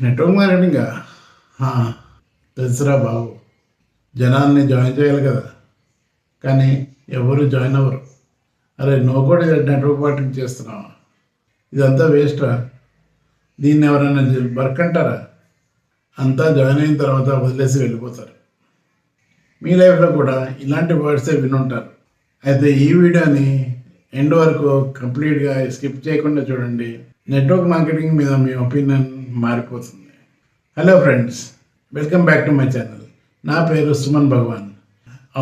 Network మార్కెటింగా తెలుసురా బాబు, జనాల్ని join చేయాలి కదా, కానీ ఎవరు జాయిన్ అవ్వరు. అరే నువ్వు కూడా నెట్వర్క్ మార్కెటింగ్ చేస్తున్నావా? ఇదంతా వేస్ట్రా. దీన్ని ఎవరైనా వర్క్ అంటారా? అంతా జాయిన్ అయిన తర్వాత వదిలేసి వెళ్ళిపోతారు. మీ లైఫ్లో కూడా ఇలాంటి వర్డ్సే వినుంటారు. అయితే ఈ వీడియోని ఎండ్ వరకు కంప్లీట్గా స్కిప్ చేయకుండా చూడండి. నెట్వర్క్ మార్కెటింగ్ మీద మీ ఒపీనియన్ మారిపోతుంది. Hello friends, welcome back to my channel. నా పేరు సుమన్ భగవాన్.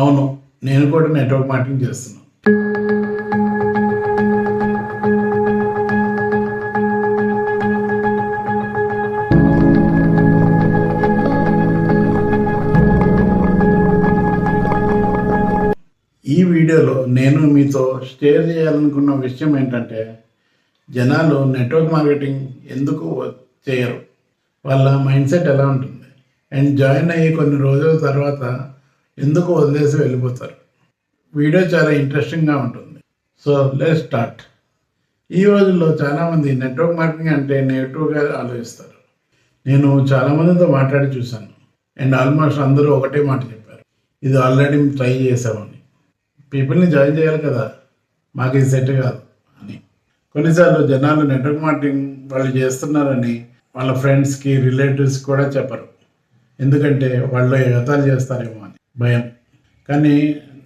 అవును, నేను కూడా నెట్వర్క్ మార్కెటింగ్ చేస్తున్నాను. ఈ వీడియోలో నేను మీతో షేర్ చేయాలనుకున్న విషయం ఏంటంటే, జనాలు నెట్వర్క్ మార్కెటింగ్ ఎందుకు చేయరు, వాళ్ళ మైండ్ సెట్ ఎలా ఉంటుంది, అండ్ జాయిన్ అయ్యి కొన్ని రోజుల తర్వాత ఎందుకు వదిలేసి వెళ్ళిపోతారు. వీడియో చాలా ఇంట్రెస్టింగ్గా ఉంటుంది. So let's start. ఈ రోజుల్లో చాలామంది నెట్వర్క్ మార్కెటింగ్ అంటే నెగిటివ్గా ఆలోచిస్తారు. నేను చాలామందితో మాట్లాడి చూశాను, అండ్ ఆల్మోస్ట్ అందరూ ఒకటే మాట చెప్పారు, ఇది ఆల్రెడీ ట్రై చేసామని. పీపుల్ని జాయిన్ చేయాలి కదా, మాకు ఇది సెట్ కాదు అని. కొన్నిసార్లు జనాలు నెట్వర్క్ మార్కెటింగ్ వాళ్ళు చేస్తున్నారని వాళ్ళ ఫ్రెండ్స్కి, రిలేటివ్స్కి కూడా చెప్పరు. ఎందుకంటే వాళ్ళు ఎగతాళి చేస్తారేమో అని భయం. కానీ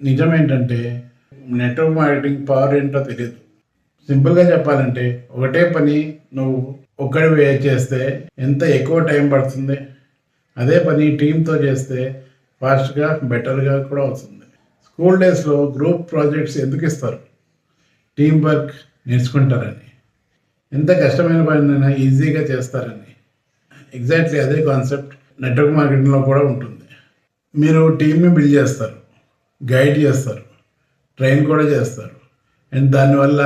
నిజం ఏంటంటే, నెట్వర్క్ మార్కెటింగ్ పవర్ ఏంటో తెలియదు. సింపుల్గా చెప్పాలంటే, ఒకటే పని నువ్వు ఒక్కడివే చేస్తే ఎంత ఎక్కువ టైం పడుతుంది, అదే పని టీంతో చేస్తే ఫాస్ట్గా, బెటర్గా కూడా అవుతుంది. స్కూల్ డేస్లో గ్రూప్ ప్రాజెక్ట్స్ ఎందుకు ఇస్తారు? టీం వర్క్ నేర్చుకుంటారని. ఎంత కష్టమైన పనినైనా ఈజీగా చేస్తారని. ఎగ్జాక్ట్లీ అదే కాన్సెప్ట్ నెట్వర్క్ మార్కెటింగ్లో కూడా ఉంటుంది. మీరు టీంని బిల్డ్ చేస్తారు, గైడ్ చేస్తారు, ట్రైన్ కూడా చేస్తారు, అండ్ దానివల్ల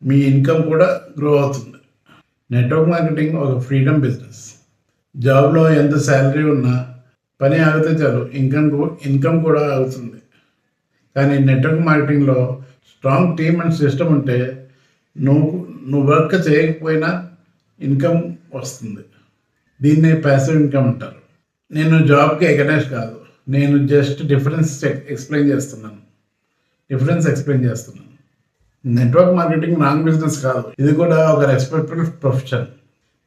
మీ ఇన్కమ్ కూడా గ్రో అవుతుంది. నెట్వర్క్ మార్కెటింగ్ ఒక ఫ్రీడమ్ బిజినెస్. జాబ్లో ఎంత శాలరీ ఉన్నా పని ఆగితే చాలు, ఇన్కమ్ కూడా అవుతుంది. కానీ నెట్వర్క్ మార్కెటింగ్లో స్ట్రాంగ్ టీమ్ అండ్ సిస్టమ్ ఉంటే నువ్వు వర్క్ చేయకపోయినా ఇన్కమ్ వస్తుంది. దీన్నే ప్యాసివ్ ఇన్కమ్ అంటారు. నేను జాబ్కి ఎగనెస్ట్ కాదు, నేను జస్ట్ డిఫరెన్స్ ఎక్స్ప్లెయిన్ చేస్తున్నాను. నెట్వర్క్ మార్కెటింగ్ రాంగ్ బిజినెస్ కాదు, ఇది కూడా ఒక రెస్పెక్టబుల్ ప్రొఫెషన్.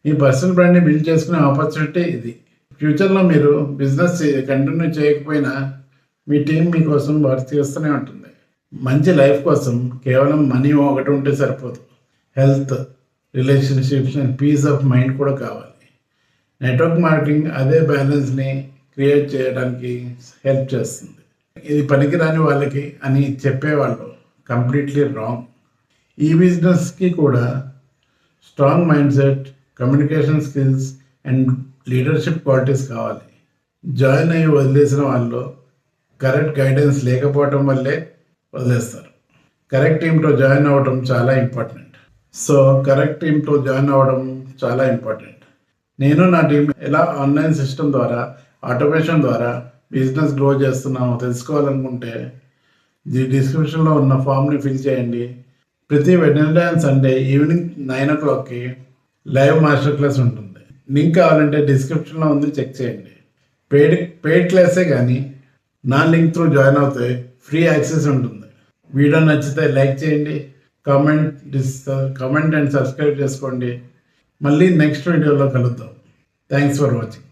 మీ పర్సనల్ బ్రాండ్ని బిల్డ్ చేసుకునే ఆపర్చునిటీ ఇది. ఫ్యూచర్లో మీరు బిజినెస్ కంటిన్యూ చేయకపోయినా మీ టీం మీకోసం వర్క్ చేస్తూనే ఉంటుంది. మంచి లైఫ్ కోసం కేవలం మనీ ఒకటి ఉంటే సరిపోదు. Health, relationships and peace of mind కూడా కావాలి. నెట్వర్క్ మార్కెటింగ్ అదే బ్యాలెన్స్ని క్రియేట్ చేయడానికి హెల్ప్ చేస్తుంది. ఇది పనికిరాని వాళ్ళకి అని చెప్పేవాళ్ళు కంప్లీట్లీ రాంగ్. ఈ బిజినెస్కి కూడా strong mind set, communication skills and leadership qualities కావాలి. జాయిన్ అయ్యి వదిలేసిన వాళ్ళు కరెక్ట్ గైడెన్స్ లేకపోవటం వల్లే వదిలేస్తారు. కరెక్ట్ టీంతో జాయిన్ అవ్వడం చాలా ఇంపార్టెంట్. నేను నా టీం ఎలా ఆన్లైన్ సిస్టమ్ ద్వారా, ఆటోమేషన్ ద్వారా బిజినెస్ గ్రో చేస్తున్నామో తెలుసుకోవాలనుకుంటే డిస్క్రిప్షన్లో ఉన్న ఫామ్ని ఫిల్ చేయండి. ప్రతి వెడ్నెస్డే అండ్ సండే ఈవినింగ్ 9 o'clockకి లైవ్ మాస్టర్ క్లాస్ ఉంటుంది. లింక్ కావాలంటే డిస్క్రిప్షన్లో ఉంది, చెక్ చేయండి. పెయిడ్ క్లాసే కానీ నా లింక్ త్రూ జాయిన్ అవుతే ఫ్రీ యాక్సెస్ ఉంటుంది. వీడియో నచ్చితే లైక్ చేయండి, కామెంట్ అండ్ సబ్స్క్రైబ్ చేసుకోండి. మళ్ళీ నెక్స్ట్ వీడియోలో కలుద్దాం. Thanks for watching.